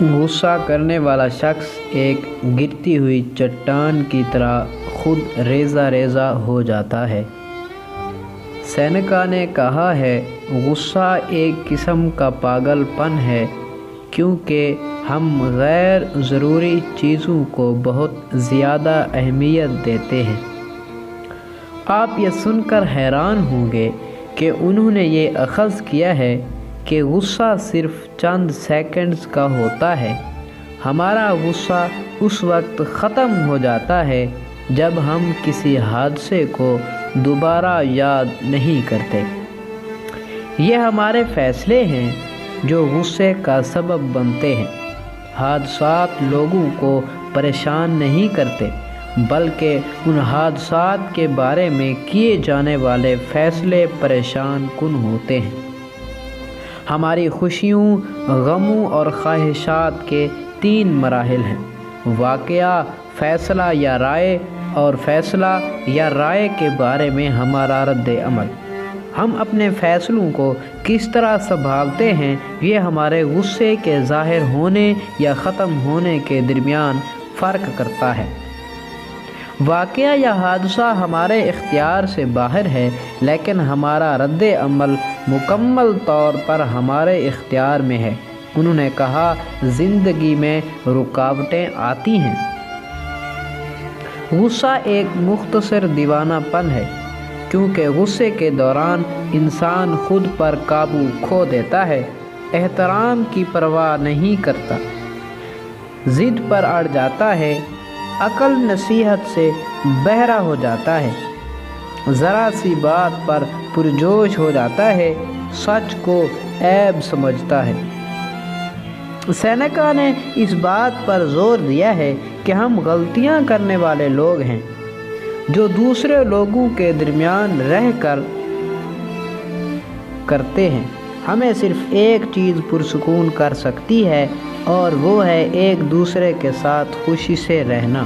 غصہ کرنے والا شخص ایک گرتی ہوئی چٹان کی طرح خود ریزہ ریزہ ہو جاتا ہے۔ سینیکا نے کہا ہے، غصہ ایک قسم کا پاگل پن ہے کیونکہ ہم غیر ضروری چیزوں کو بہت زیادہ اہمیت دیتے ہیں۔ آپ یہ سن کر حیران ہوں گے کہ انہوں نے یہ اخذ کیا ہے کہ غصہ صرف چند سیکنڈز کا ہوتا ہے۔ ہمارا غصہ اس وقت ختم ہو جاتا ہے جب ہم کسی حادثے کو دوبارہ یاد نہیں کرتے۔ یہ ہمارے فیصلے ہیں جو غصے کا سبب بنتے ہیں۔ حادثات لوگوں کو پریشان نہیں کرتے بلکہ ان حادثات کے بارے میں کیے جانے والے فیصلے پریشان کن ہوتے ہیں۔ ہماری خوشیوں، غموں اور خواہشات کے 3 مراحل ہیں: واقعہ، فیصلہ یا رائے، اور فیصلہ یا رائے کے بارے میں ہمارا رد عمل۔ ہم اپنے فیصلوں کو کس طرح سنبھالتے ہیں یہ ہمارے غصے کے ظاہر ہونے یا ختم ہونے کے درمیان فرق کرتا ہے۔ واقعہ یا حادثہ ہمارے اختیار سے باہر ہے لیکن ہمارا رد عمل مکمل طور پر ہمارے اختیار میں ہے۔ انہوں نے کہا، زندگی میں رکاوٹیں آتی ہیں۔ غصہ ایک مختصر دیوانہ پن ہے کیونکہ غصے کے دوران انسان خود پر قابو کھو دیتا ہے، احترام کی پرواہ نہیں کرتا، ضد پر اڑ جاتا ہے، عقل نصیحت سے بہرا ہو جاتا ہے، ذرا سی بات پر پرجوش ہو جاتا ہے، سچ کو عیب سمجھتا ہے۔ سینیکا نے اس بات پر زور دیا ہے کہ ہم غلطیاں کرنے والے لوگ ہیں جو دوسرے لوگوں کے درمیان رہ کر کرتے ہیں۔ ہمیں صرف ایک چیز پرسکون کر سکتی ہے اور وہ ہے ایک دوسرے کے ساتھ خوشی سے رہنا۔